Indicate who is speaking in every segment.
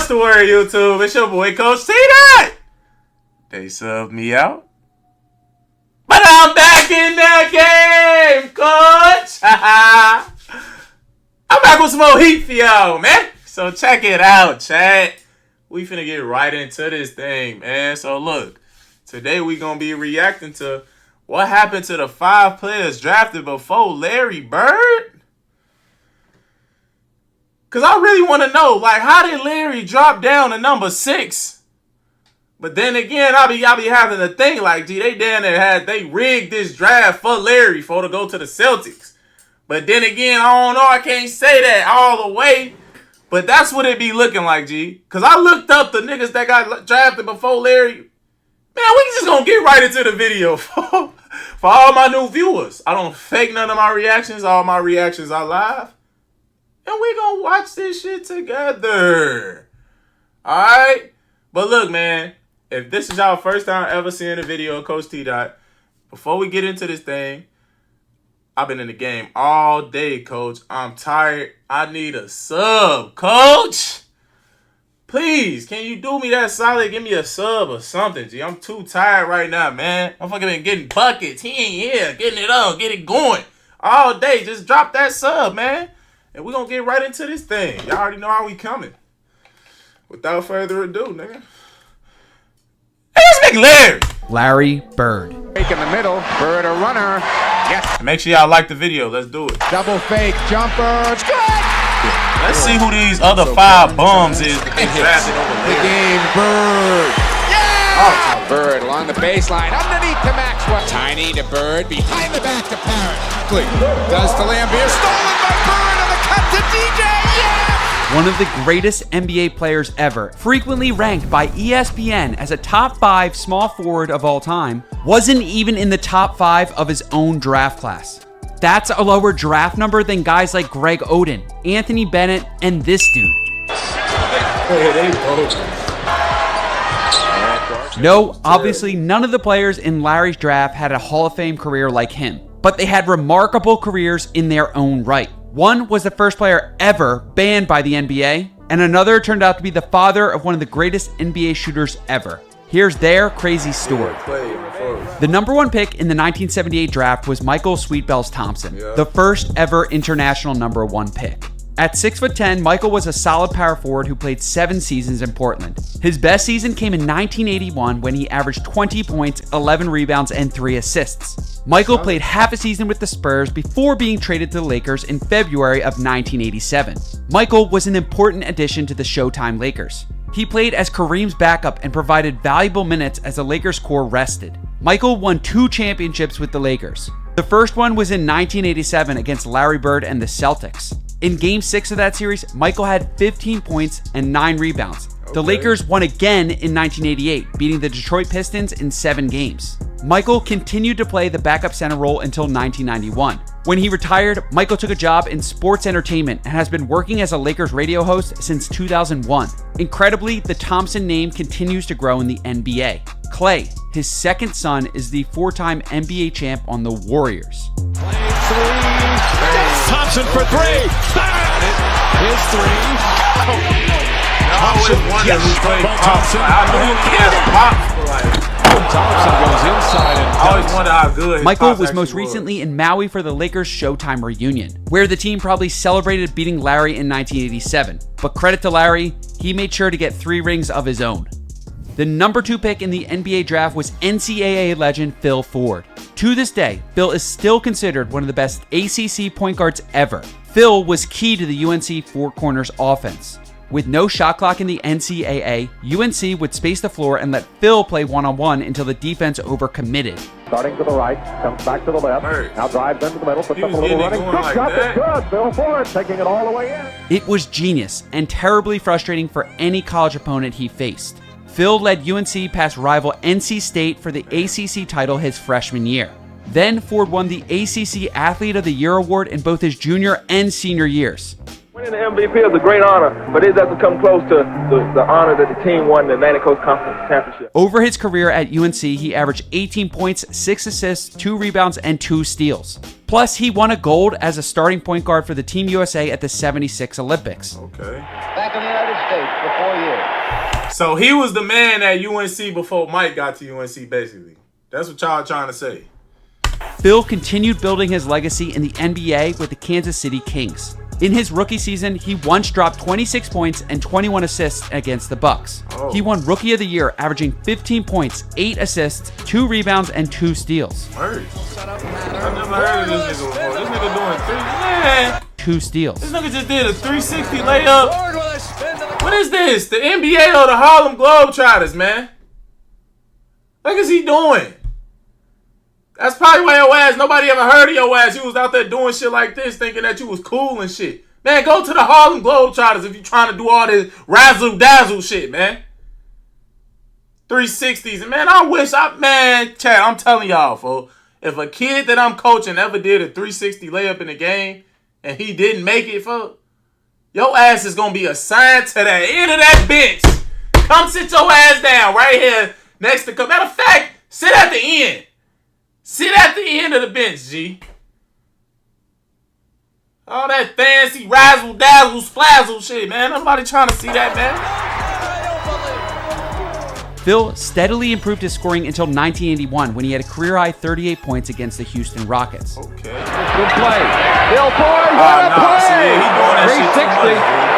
Speaker 1: the word, YouTube? It's your boy, Coach TDOT. They subbed me out. But I'm back in that game, Coach. I'm back with some more heat for y'all, man. So check it out, chat. We finna get right into this thing, man. So look, today we gonna be reacting to what happened to the 5 players drafted before Larry Bird. Cause I really want to know, like, how did Larry drop down to number 6? But then again, I be having to think like, gee, they rigged this draft for Larry for to go to the Celtics. But then again, I don't know, I can't say that all the way. But that's what it be looking like, G. Cause I looked up the niggas that got drafted before Larry. Man, we just gonna get right into the video for all my new viewers. I don't fake none of my reactions. All my reactions are live. And we gonna watch this shit together. Alright? But look, man. If this is y'all first time ever seeing a video of Coach TDOT, before we get into this thing, I've been in the game all day, Coach. I'm tired. I need a sub, Coach. Please, can you do me that solid? Give me a sub or something, G. I'm too tired right now, man. I'm fucking been getting buckets. He ain't here. Getting it up. Get it going. All day. Just drop that sub, man. And we're going to get right into this thing. Y'all already know how we coming. Without further ado, nigga. Hey, let's make
Speaker 2: Larry Bird.
Speaker 3: Fake in the middle. Bird a runner. Yes.
Speaker 1: Make sure y'all like the video. Let's do it.
Speaker 3: Double fake. Jumper. It's good.
Speaker 1: Let's see who these other 5 bums is that they drafted over
Speaker 3: The
Speaker 1: there.
Speaker 3: game. Bird. Yeah!
Speaker 1: Oh,
Speaker 3: Bird along the baseline. Underneath to Maxwell. Tiny to Bird. Behind the back to Parrott. Does to Lambier. Stolen by Bird on the cut to DJ. Yeah!
Speaker 2: One of the greatest NBA players ever, frequently ranked by ESPN as a top 5 small forward of all time, wasn't even in the top 5 of his own draft class. That's a lower draft number than guys like Greg Oden, Anthony Bennett, and this dude. No, obviously none of the players in Larry's draft had a Hall of Fame career like him, but they had remarkable careers in their own right. One was the first player ever banned by the NBA, and another turned out to be the father of one of the greatest NBA shooters ever. Here's their crazy story. The number 1 pick in the 1978 draft was Michael Sweetbells Thompson, the first ever international number 1 pick. At 6'10", Michael was a solid power forward who played 7 seasons in Portland. His best season came in 1981 when he averaged 20 points, 11 rebounds, and 3 assists. Michael played half a season with the Spurs before being traded to the Lakers in February of 1987. Michael was an important addition to the Showtime Lakers. He played as Kareem's backup and provided valuable minutes as the Lakers core rested. Michael won 2 championships with the Lakers. The first one was in 1987 against Larry Bird and the Celtics. In Game 6 of that series, Michael had 15 points and 9 rebounds. The Lakers won again in 1988, beating the Detroit Pistons in 7 games. Michael continued to play the backup center role until 1991. When he retired, Michael took a job in sports entertainment and has been working as a Lakers radio host since 2001. Incredibly, the Thompson name continues to grow in the NBA. Clay, his second son, is the 4-time NBA champ on the Warriors.
Speaker 4: Thompson for 3. His 3.
Speaker 1: I always wondered who played Pops. I knew he had Pops, but like,
Speaker 4: Thompson goes inside and
Speaker 1: I always wonder how good his
Speaker 2: Michael
Speaker 1: Pops
Speaker 2: was most
Speaker 1: actually
Speaker 2: recently in Maui for the Lakers Showtime reunion, where the team probably celebrated beating Larry in 1987. But credit to Larry, he made sure to get 3 rings of his own. The number 2 pick in the NBA draft was NCAA legend Phil Ford. To this day, Phil is still considered one of the best ACC point guards ever. Phil was key to the UNC Four Corners offense. With no shot clock in the NCAA, UNC would space the floor and let Phil play one-on-one until the defense overcommitted.
Speaker 5: Starting to the right, comes back to the left, now drives into the middle, puts up a little running. Good shot, it's good. Phil Ford taking it all the way in.
Speaker 2: It was genius and terribly frustrating for any college opponent he faced. Phil led UNC past rival NC State for the ACC title his freshman year. Then Ford won the ACC Athlete of the Year award in both his junior and senior years.
Speaker 5: Winning the MVP is a great honor, but it doesn't come close to the honor that the team won the Atlantic Coast Conference Championship.
Speaker 2: Over his career at UNC, he averaged 18 points, 6 assists, 2 rebounds, and 2 steals. Plus, he won a gold as a starting point guard for the Team USA at the '76 Olympics.
Speaker 1: Okay.
Speaker 6: Back in the United States for 4 years.
Speaker 1: So he was the man at UNC before Mike got to UNC, basically. That's what y'all trying to say.
Speaker 2: Phil continued building his legacy in the NBA with the Kansas City Kings. In his rookie season, he once dropped 26 points and 21 assists against the Bucks.
Speaker 1: Oh.
Speaker 2: He won Rookie of the Year, averaging 15 points, 8 assists, 2 rebounds, and 2 steals.
Speaker 1: Word. I never heard of this nigga before. This nigga doing 3, man.
Speaker 2: 2 steals.
Speaker 1: This nigga just did a 360 layup. What is this? The NBA or the Harlem Globetrotters, man? What is he doing? That's probably why your ass, nobody ever heard of your ass. You was out there doing shit like this thinking that you was cool and shit. Man, go to the Harlem Globetrotters if you trying to do all this razzle-dazzle shit, man. 360s. And man, I wish Chad, I'm telling y'all, folks, if a kid that I'm coaching ever did a 360 layup in a game and he didn't make it, folks, your ass is going to be assigned to the end of that bench. Come sit your ass down right here next to... Matter of fact, sit at the end. Sit at the end of the bench, G. All that fancy razzle-dazzle, splazzle shit, man. Nobody trying to see that, man.
Speaker 2: Phil steadily improved his scoring until 1981 when he had a career-high 38 points against the Houston Rockets.
Speaker 1: Okay.
Speaker 4: Good play. Bill Ford,
Speaker 1: See, he doing that
Speaker 4: 360.
Speaker 1: shit.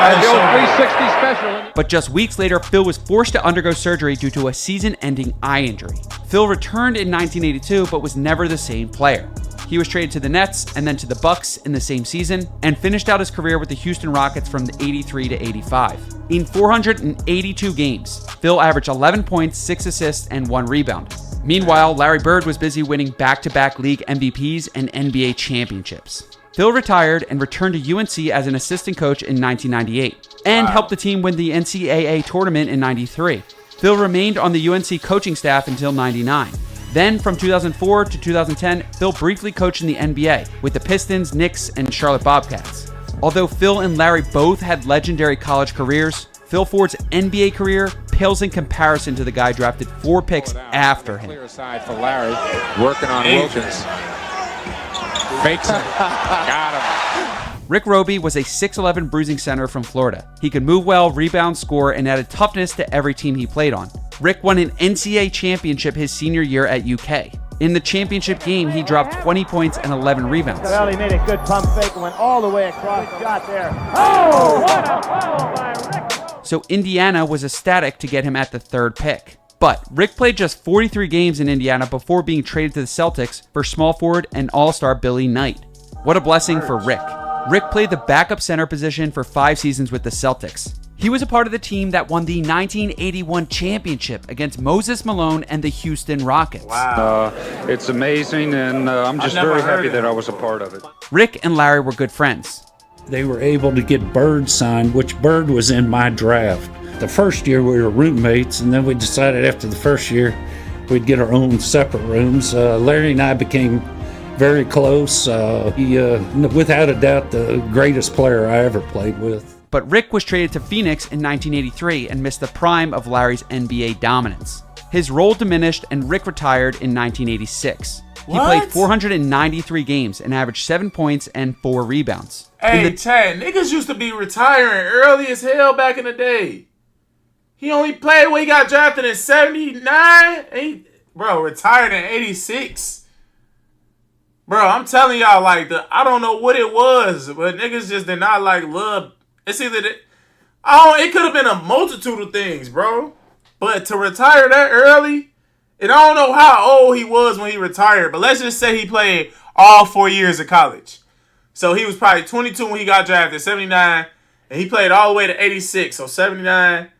Speaker 4: The old 360 special.
Speaker 2: But just weeks later, Phil was forced to undergo surgery due to a season-ending eye injury. Phil returned in 1982, but was never the same player. He was traded to the Nets and then to the Bucks in the same season, and finished out his career with the Houston Rockets from 83 to 85. In 482 games, Phil averaged 11 points, 6 assists, and 1 rebound. Meanwhile, Larry Bird was busy winning back-to-back league MVPs and NBA championships. Phil retired and returned to UNC as an assistant coach in 1998, and helped the team win the NCAA tournament in 93. Phil remained on the UNC coaching staff until 99. Then, from 2004 to 2010, Phil briefly coached in the NBA with the Pistons, Knicks, and Charlotte Bobcats. Although Phil and Larry both had legendary college careers, Phil Ford's NBA career pales in comparison to the guy drafted 4 picks after him.
Speaker 3: Clear side for Larry, working on Wilkins. Fakes him. Got him.
Speaker 2: Rick Roby was a 6'11 bruising center from Florida. He could move well, rebound, score, and added toughness to every team he played on. Rick won an NCAA championship his senior year at UK. In the championship game, he dropped 20 points and 11 rebounds.
Speaker 7: He made a good pump fake and went all the way across. Shot there. Oh, what a follow by Rick.
Speaker 2: So Indiana was ecstatic to get him at the 3rd pick. But Rick played just 43 games in Indiana before being traded to the Celtics for small forward and all-star Billy Knight. What a blessing for Rick. Rick played the backup center position for 5 seasons with the Celtics. He was a part of the team that won the 1981 championship against Moses Malone and the Houston Rockets.
Speaker 1: Wow.
Speaker 8: It's amazing, and I'm just very happy that I was a part of it.
Speaker 2: Rick and Larry were good friends.
Speaker 9: They were able to get Bird signed, which Bird was in my draft. The first year we were roommates, and then we decided after the first year we'd get our own separate rooms. Larry and I became very close. He, without a doubt, the greatest player I ever played with.
Speaker 2: But Rick was traded to Phoenix in 1983 and missed the prime of Larry's NBA dominance. His role diminished and Rick retired in 1986. He played 493 games and averaged 7 points and 4 rebounds.
Speaker 1: Hey, Chad, niggas used to be retiring early as hell back in the day. He only played when he got drafted in 79. Bro, retired in 86. Bro, I'm telling y'all, like, I don't know what it was, but niggas just did not, like, love. It's either it could have been a multitude of things, bro. But to retire that early, and I don't know how old he was when he retired, but let's just say he played all 4 years of college. So he was probably 22 when he got drafted, 79, and he played all the way to 86. So 79,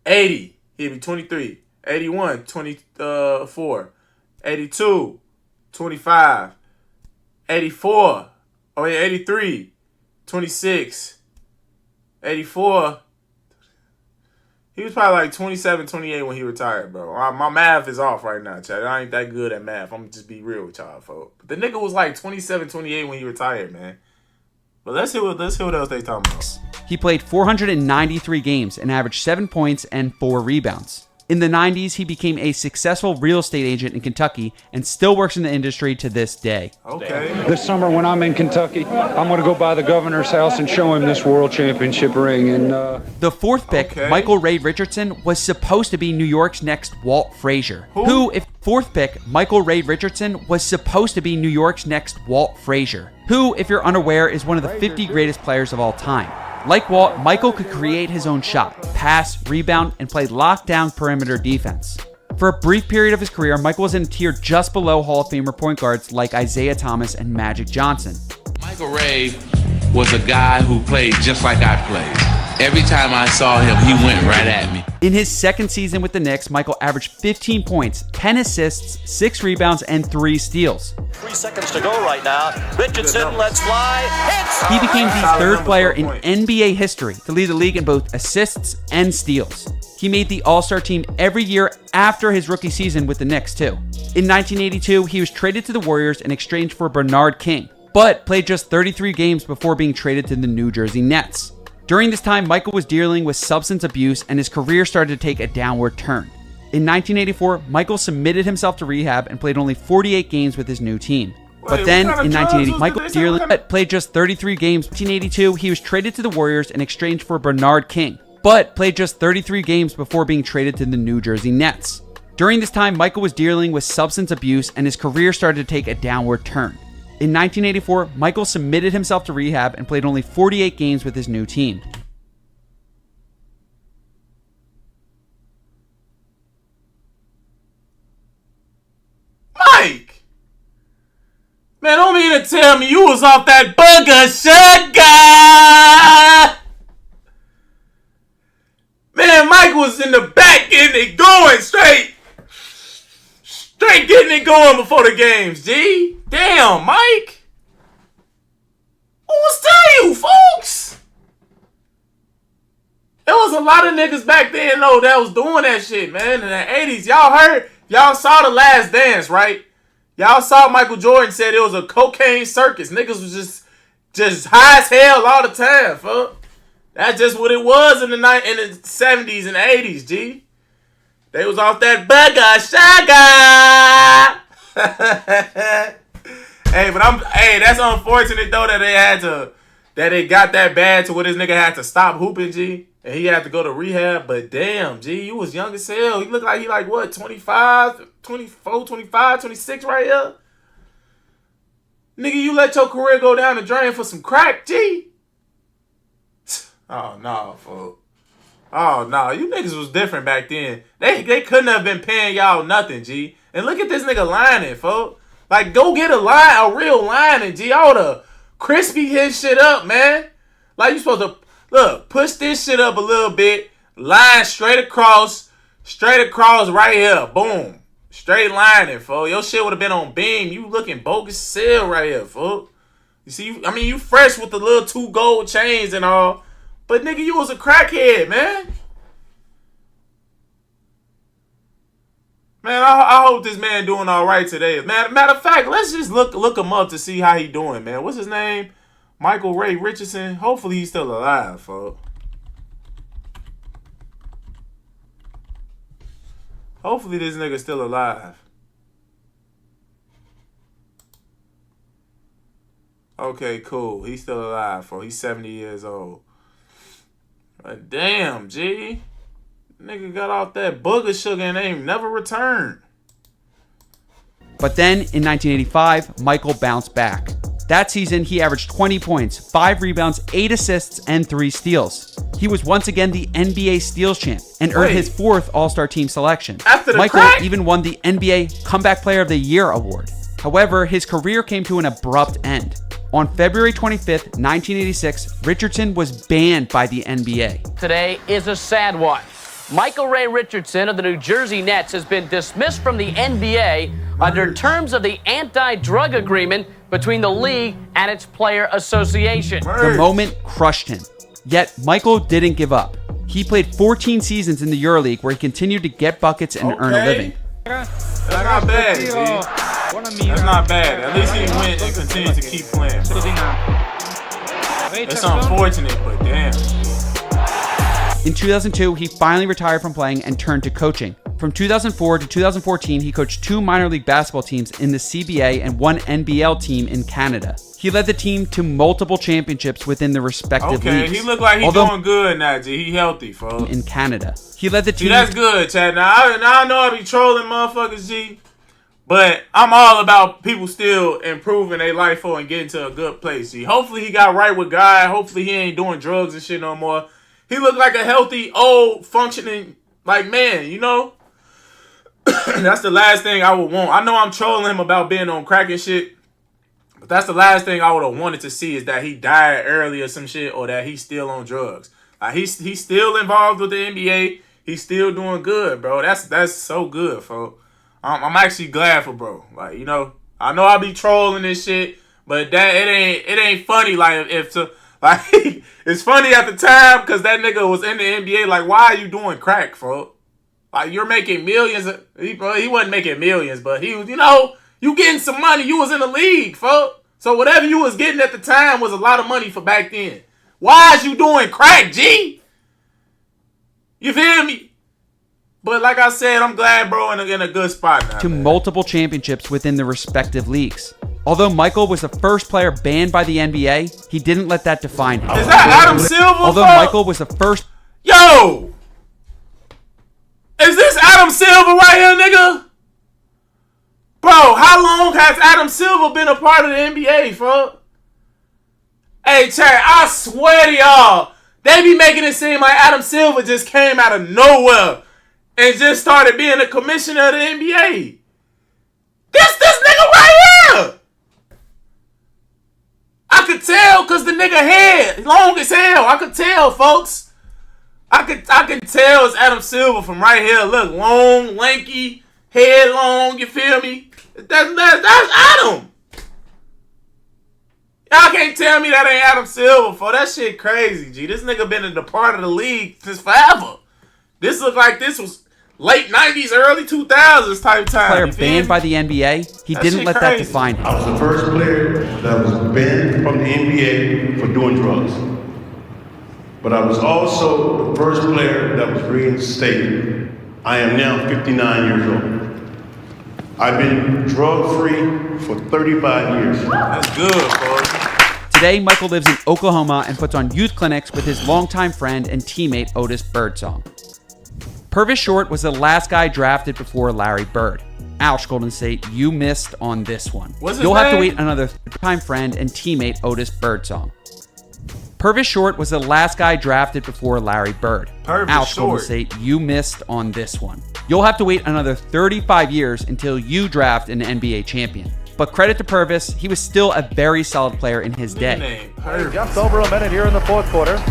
Speaker 1: 80, he'd be 23, 81, 24, 82, 25, 84, 83, 26, 84. He was probably like 27, 28 when he retired, bro. My math is off right now, Chad. I ain't that good at math. I'm going to just be real with y'all, folks. But the nigga was like 27, 28 when he retired, man. But let's see what else they talking about.
Speaker 2: He played 493 games and averaged 7 points and 4 rebounds. In the 90s, he became a successful real estate agent in Kentucky and still works in the industry to this day.
Speaker 1: Okay.
Speaker 8: This summer when I'm in Kentucky, I'm going to go by the governor's house and show him this world championship ring. And
Speaker 2: the fourth pick, Michael Ray Richardson, was supposed to be New York's next Walt Frazier. Fourth pick, Michael Ray Richardson, was supposed to be New York's next Walt Frazier, who, if you're unaware, is one of the 50 greatest players of all time. Like Walt, Michael could create his own shot, pass, rebound, and play lockdown perimeter defense. For a brief period of his career, Michael was in a tier just below Hall of Famer point guards like Isaiah Thomas and Magic Johnson.
Speaker 10: Michael Ray was a guy who played just like I played. Every time I saw him, he went right at me.
Speaker 2: In his second season with the Knicks, Michael averaged 15 points, 10 assists, 6 rebounds, and 3 steals.
Speaker 11: 3 seconds to go right now. Richardson, let's fly. Hits!
Speaker 2: He became the third player in NBA history to lead the league in both assists and steals. He made the All-Star team every year after his rookie season with the Knicks, too. In 1982, he was traded to the Warriors in exchange for Bernard King, but played just 33 games before being traded to the New Jersey Nets. During this time, Michael was dealing with substance abuse and his career started to take a downward turn. In 1984, Michael submitted himself to rehab and played only 48 games with his new team. But then, in 1980, Michael played just 33 games. In 1982, he was traded to the Warriors in exchange for Bernard King, but played just 33 games before being traded to the New Jersey Nets. During this time, Michael was dealing with substance abuse and his career started to take a downward turn. In 1984, Michael submitted himself to rehab and played only 48 games with his new team.
Speaker 1: Mike! Man, don't mean to tell me you was off that booger sugar! Man, Mike was in the back getting it going straight getting it going before the games, G. Damn, Mike. Who was telling you, folks? There was a lot of niggas back then, though, that was doing that shit, man. In the 80s, y'all saw The Last Dance, right? Y'all saw Michael Jordan said it was a cocaine circus. Niggas was just high as hell all the time, fuck. That's just what it was in the 70s and 80s, G. They was off that bugger sugar. Hey, that's unfortunate though that it got that bad to where this nigga had to stop hooping, G, and he had to go to rehab. But damn, G, you was young as hell. You look like he like what, 25, 24, 25, 26 right here. Nigga, you let your career go down the drain for some crack, G. Oh no, folks. Oh, no, you niggas was different back then. They couldn't have been paying y'all nothing, G. And look at this nigga lining, folks. Like, go get a real lining, G. I would've crispy his shit up, man. Like, you supposed to, look, push this shit up a little bit. Line straight across right here. Boom. Straight lining, folks. Your shit would've been on beam. You looking bogus seal right here, folks. You see, I mean, you fresh with the little 2 gold chains and all. But nigga, you was a crackhead, man. Man, I hope this man doing all right today. Matter of fact, let's just look him up to see how he doing, man. What's his name? Michael Ray Richardson. Hopefully he's still alive, folks. Hopefully this nigga's still alive. Okay, cool. He's still alive, folks. He's 70 years old. But damn, G. Nigga got off that booger sugar and ain't never returned.
Speaker 2: But then, in 1985, Michael bounced back. That season, he averaged 20 points, 5 rebounds, 8 assists, and 3 steals. He was once again the NBA steals champ and earned his 4th All-Star team selection. Michael even won the NBA Comeback Player of the Year award. However, his career came to an abrupt end. On February 25th, 1986, Richardson was banned by the NBA.
Speaker 12: Today is a sad one. Michael Ray Richardson of the New Jersey Nets has been dismissed from the NBA under terms of the anti-drug agreement between the league and its player association.
Speaker 2: The moment crushed him. Yet, Michael didn't give up. He played 14 seasons in the EuroLeague where he continued to get buckets and earn a living.
Speaker 1: That's not bad, G. That's not bad. At least he went and continued to keep playing. It's unfortunate, but damn.
Speaker 2: In 2002, he finally retired from playing and turned to coaching. From 2004 to 2014, he coached 2 minor league basketball teams in the CBA and 1 NBL team in Canada. He led the team to multiple championships within the respective leagues.
Speaker 1: Okay, he look like he's doing good now, G. He healthy, folks.
Speaker 2: In Canada. He led the team...
Speaker 1: See, that's good, Chad. Now, I know I be trolling motherfuckers, G. But I'm all about people still improving their life for and getting to a good place, G. Hopefully he got right with God. Hopefully he ain't doing drugs and shit no more. He look like a healthy, old, functioning, like, man, you know? That's the last thing I would want. I know I'm trolling him about being on crack and shit, but that's the last thing I would have wanted to see is that he died early or some shit or that he's still on drugs. Like, he's still involved with the NBA. He's still doing good, bro. That's so good, folks. I'm actually glad for bro. Like, you know, I know I be trolling this shit, but that it ain't funny. Like it's funny at the time because that nigga was in the NBA. Like, why are you doing crack, folks? Like, you're making millions. He wasn't making millions, but he was, you know, you getting some money. You was in the league, folks. So whatever you was getting at the time was a lot of money for back then. Why is you doing crack, G? You feel me? But like I said, I'm glad bro in a good spot now.
Speaker 2: To multiple championships within the respective leagues. Although Michael was the first player banned by the NBA, he didn't let that define him.
Speaker 1: Is that Adam Silver?
Speaker 2: Although Michael was the first...
Speaker 1: Yo! Is this Adam Silver right here, nigga? Bro, how long has Adam Silver been a part of the NBA, bro? Hey, Chad, I swear to y'all, they be making it seem like Adam Silver just came out of nowhere and just started being the commissioner of the NBA. This nigga right here! I could tell because the nigga head long as hell. I could tell, folks. I could tell it's Adam Silver from right here. Look, long, lanky, head long. You feel me? That's Adam. Y'all can't tell me that ain't Adam Silver, for that shit crazy, G. This nigga been in the part of the league since forever. This look like this was late 90s, early 2000s type time.
Speaker 2: Player banned by the NBA, he didn't let that define him.
Speaker 13: I was the first player that was banned from the NBA for doing drugs. But I was also the first player that was reinstated. I am now 59 years old. I've been drug-free for 35 years.
Speaker 1: That's good, folks.
Speaker 2: Today, Michael lives in Oklahoma and puts on youth clinics with his longtime friend and teammate Otis Birdsong. Purvis Short was the last guy drafted before Larry Bird. Ouch, Golden State, you missed on this one. You'll have to wait another time friend and teammate Otis Birdsong. Purvis Short was the last guy drafted before Larry Bird. Ouch, Golden State, you missed on this one. You'll have to wait another 35 years until you draft an NBA champion. But credit to Purvis, he was still a very solid player in his day.
Speaker 7: Just over a minute here in the fourth quarter.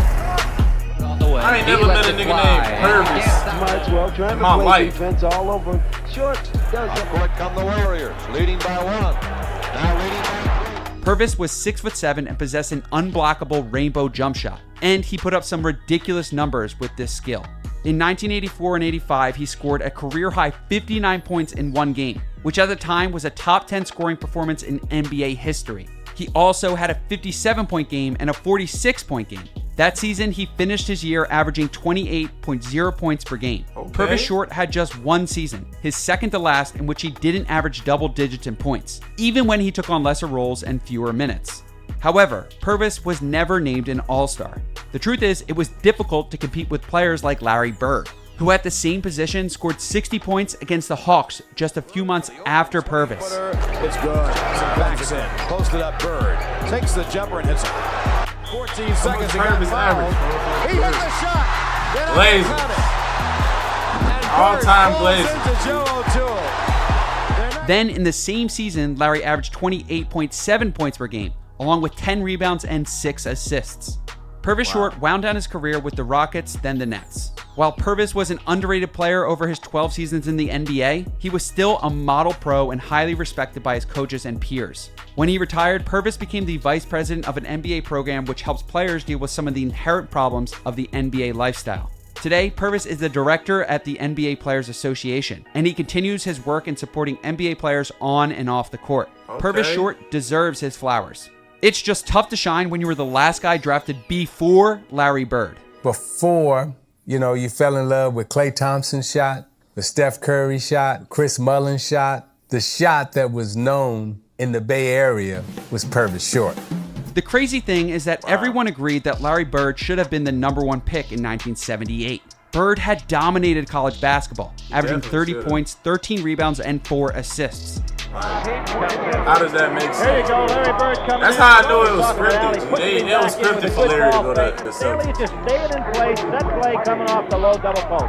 Speaker 1: I ain't never met a nigga named Purvis.
Speaker 6: Might as well try
Speaker 1: my
Speaker 6: to play
Speaker 1: life.
Speaker 6: defense all over. Short does it. Court come the Warriors, leading by 1. Now leading by 3.
Speaker 2: Purvis was 6'7" and possessed an unblockable rainbow jump shot, and he put up some ridiculous numbers with this skill. In 1984 and 85, he scored a career-high 59 points in one game, which at the time was a top 10 scoring performance in NBA history. He also had a 57-point game and a 46-point game. That season, he finished his year averaging 28.0 points per game. Purvis Short had just one season, his second to last, in which he didn't average double digits in points, even when he took on lesser roles and fewer minutes. However, Purvis was never named an All-Star. The truth is, it was difficult to compete with players like Larry Bird, who at the same position scored 60 points against the Hawks just a few months after Purvis.
Speaker 7: It's good. Backs in. Posted up Bird. Takes the jumper and hits it. 14 seconds to get fouled. He hit the shot.
Speaker 1: Blazing. All-time blazing.
Speaker 2: Then in the same season, Larry averaged 28.7 points per game, along with 10 rebounds and 6 assists. Purvis Short wound down his career with the Rockets, then the Nets. While Purvis was an underrated player over his 12 seasons in the NBA, he was still a model pro and highly respected by his coaches and peers. When he retired, Purvis became the vice president of an NBA program which helps players deal with some of the inherent problems of the NBA lifestyle. Today, Purvis is the director at the NBA Players Association, and he continues his work in supporting NBA players on and off the court. Purvis Short deserves his flowers. It's just tough to shine when you were the last guy drafted before Larry Bird.
Speaker 14: Before, you fell in love with Klay Thompson's shot, the Steph Curry shot, Chris Mullin's shot. The shot that was known in the Bay Area was Purvis Short.
Speaker 2: The crazy thing is that everyone agreed that Larry Bird should have been the #1 pick in 1978. Bird had dominated college basketball, averaging 30 points, 13 rebounds, and 4 assists.
Speaker 1: How does that make sense?
Speaker 4: There you go, Larry Bird coming.
Speaker 1: That's how I knew it was scripted. It was scripted for Larry to go to the Celtics.
Speaker 4: Just staying in place, set play coming off the low double post.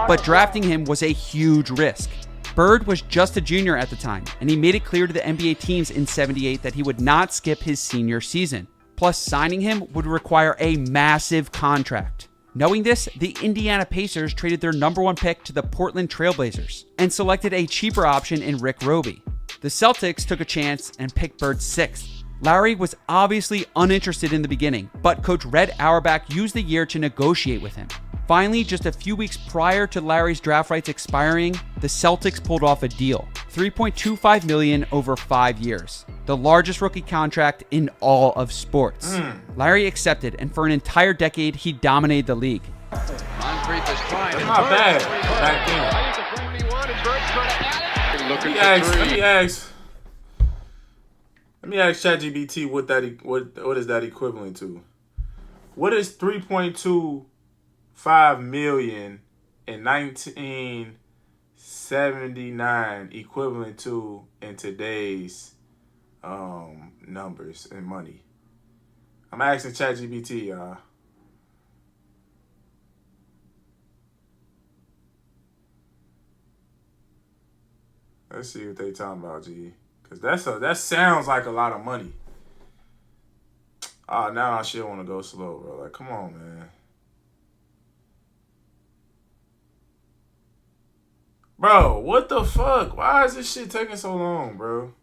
Speaker 2: But drafting him was a huge risk. Bird was just a junior at the time, and he made it clear to the NBA teams in '78 that he would not skip his senior season. Plus, signing him would require a massive contract. Knowing this, the Indiana Pacers traded their #1 pick to the Portland Trailblazers and selected a cheaper option in Rick Roby. The Celtics took a chance and picked Bird 6th. Larry was obviously uninterested in the beginning, but coach Red Auerbach used the year to negotiate with him. Finally, just a few weeks prior to Larry's draft rights expiring, the Celtics pulled off a deal, $3.25 million over 5 years, the largest rookie contract in all of sports. Larry accepted, and for an entire decade, he dominated the league.
Speaker 1: Moncrief is trying. It's not bad back then. Let me ask ChatGPT what is that equivalent to? What is 3.25 million in 1979 equivalent to in today's numbers and money? I'm asking ChatGPT, y'all. Let's see what they talking about, G. Cause that sounds like a lot of money. Now I shit want to go slow, bro. Like, come on, man. Bro, what the fuck? Why is this shit taking so long, bro?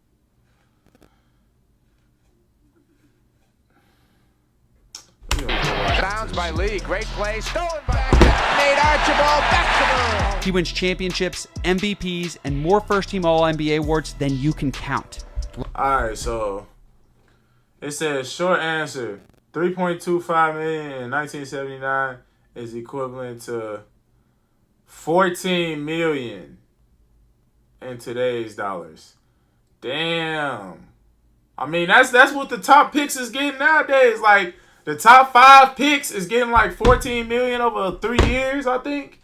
Speaker 3: Bounds by Lee. Great play. Stolen back. Nate Archibald. Back to Bird.
Speaker 2: He wins championships, MVPs, and more first-team All-NBA awards than you can count.
Speaker 1: All right, so it says short answer: 3.25 million in 1979 is equivalent to 14 million in today's dollars. Damn. I mean, that's what the top picks is getting nowadays. Like, the top 5 picks is getting like 14 million over 3 years, I think.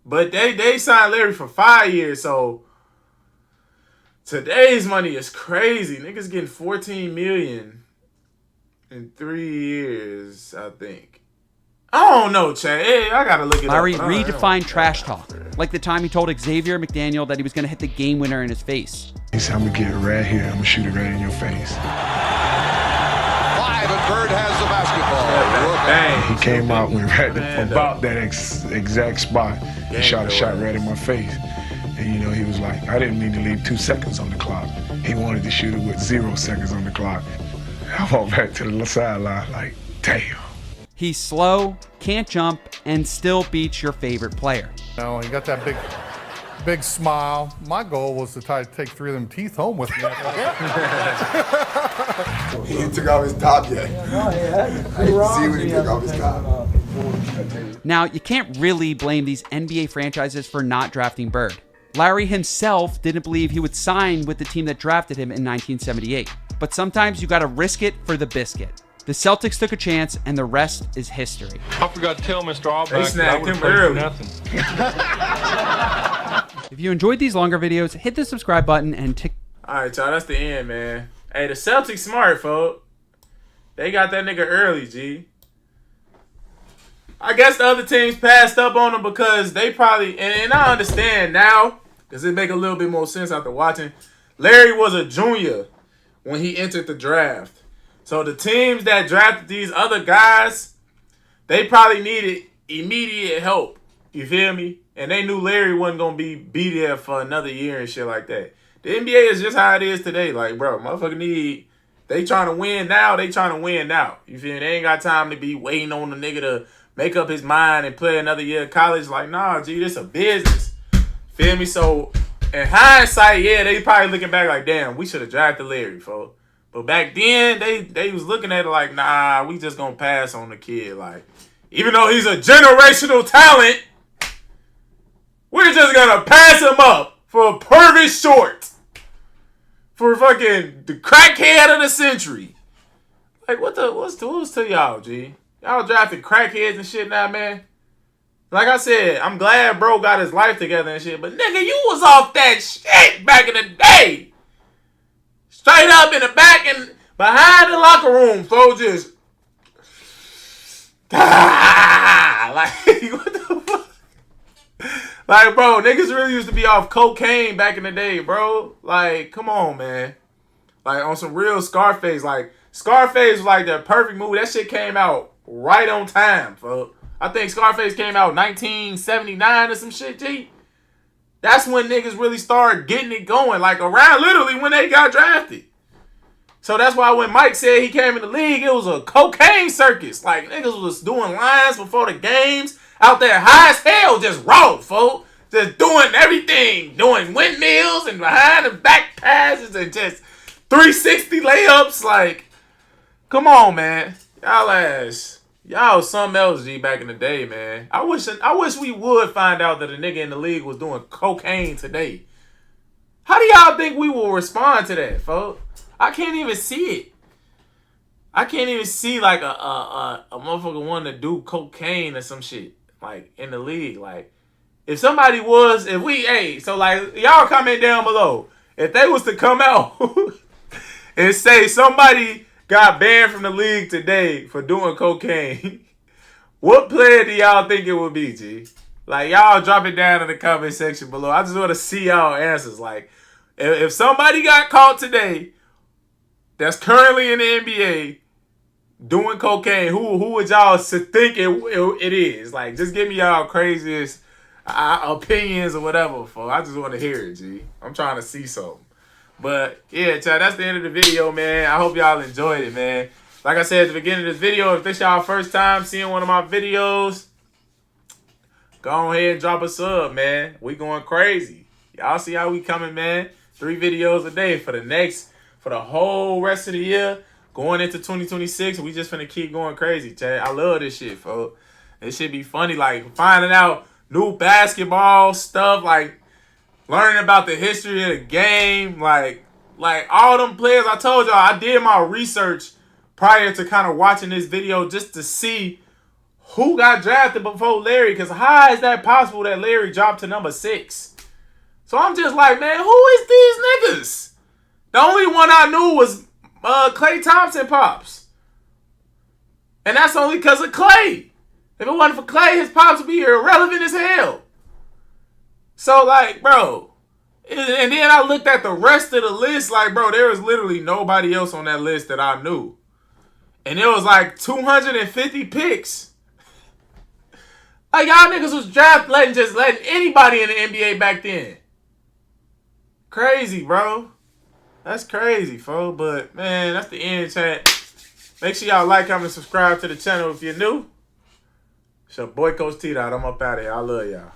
Speaker 1: But they signed Larry for 5 years, so today's money is crazy. Niggas getting 14 million in 3 years, I think. I don't know, Chad. Hey, I gotta look it
Speaker 2: Larry
Speaker 1: up.
Speaker 2: redefined trash talk, like the time he told Xavier McDaniel that he was going to hit the game winner in his face.
Speaker 15: He said, I'm going to get it right here. I'm going to shoot it right in your face.
Speaker 3: 5, and Bird has the basketball.
Speaker 15: He came out when right about that exact spot. He shot a shot right in my face. And, he was like, I didn't mean to leave 2 seconds on the clock. He wanted to shoot it with 0 seconds on the clock. I walked back to the sideline like, damn.
Speaker 2: He's slow, can't jump, and still beats your favorite player.
Speaker 16: He got that big smile. My goal was to try to take 3 of them teeth home with me.
Speaker 17: He took off his top yet. I didn't see when he took off his top.
Speaker 2: Now, you can't really blame these NBA franchises for not drafting Bird. Larry himself didn't believe he would sign with the team that drafted him in 1978. But sometimes you gotta risk it for the biscuit. The Celtics took a chance, and the rest is history.
Speaker 8: I forgot to tell Mr. Auerbach
Speaker 1: They snagged him early.
Speaker 2: If you enjoyed these longer videos, hit the subscribe button and tick.
Speaker 1: All right, y'all, that's the end, man. Hey, the Celtics smart, folks. They got that nigga early, G. I guess the other teams passed up on him because they probably, and I understand now, because it make a little bit more sense after watching. Larry was a junior when he entered the draft. So the teams that drafted these other guys, they probably needed immediate help. You feel me? And they knew Larry wasn't going to be there for another year and shit like that. The NBA is just how it is today. Like, bro, motherfucker they trying to win now. They trying to win now. You feel me? They ain't got time to be waiting on the nigga to make up his mind and play another year of college. Like, nah, G, this a business. Feel me? So, in hindsight, yeah, they probably looking back like, damn, we should have drafted Larry, folks. But back then, they was looking at it like, nah, we just gonna pass on the kid. Like, even though he's a generational talent, we're just gonna pass him up for Purvis Short. For fucking the crackhead of the century. Like, what's to y'all, G? Y'all drafting crackheads and shit now, man. Like I said, I'm glad bro got his life together and shit, but nigga, you was off that shit back in the day. Straight up in the back and behind the locker room, folks, just like, what the fuck? Like, bro, niggas really used to be off cocaine back in the day, bro. Like, come on, man. Like, on some real Scarface. Like, Scarface was like the perfect movie. That shit came out right on time, folks. I think Scarface came out 1979 or some shit, G. That's when niggas really started getting it going. Like, around literally when they got drafted. So that's why when Mike said he came in the league, it was a cocaine circus. Like, niggas was doing lines before the games. Out there high as hell, just raw, folks. Just doing everything. Doing windmills and behind the back passes and just 360 layups. Like, come on, man. Y'all something else, G, back in the day, man. I wish we would find out that a nigga in the league was doing cocaine today. How do y'all think we will respond to that, folks? I can't even see it. I can't even see like a motherfucker wanting to do cocaine or some shit. Like, in the league. Like, if somebody was, so like, y'all comment down below. If they was to come out and say somebody got banned from the league today for doing cocaine, what player do y'all think it would be, G? Like, y'all drop it down in the comment section below. I just want to see y'all answers. Like, if somebody got caught today that's currently in the NBA doing cocaine, who would y'all think it is? Like, just give me y'all craziest opinions or whatever, folks. I just want to hear it, G. I'm trying to see something. But, yeah, Chad, that's the end of the video, man. I hope y'all enjoyed it, man. Like I said at the beginning of this video, if this y'all first time seeing one of my videos, go ahead and drop a sub, man. We going crazy. Y'all see how we coming, man. 3 videos a day for the whole rest of the year. Going into 2026, we just finna keep going crazy, Chad. I love this shit, folks. This shit be funny, like finding out new basketball stuff, like learning about the history of the game, like all them players. I told y'all, I did my research prior to kind of watching this video just to see who got drafted before Larry, because how is that possible that Larry dropped to number 6? So I'm just like, man, who is these niggas? The only one I knew was Klay Thompson pops. And that's only because of Klay. If it wasn't for Klay, his pops would be irrelevant as hell. So, like, bro. And then I looked at the rest of the list. Like, bro, there was literally nobody else on that list that I knew. And there was like 250 picks. Like, y'all niggas was letting anybody in the NBA back then. Crazy, bro. That's crazy, folks. But, man, that's the end, chat. Make sure y'all like, comment, subscribe to the channel if you're new. It's your boy, Coach TDOT. I'm up out of here. I love y'all.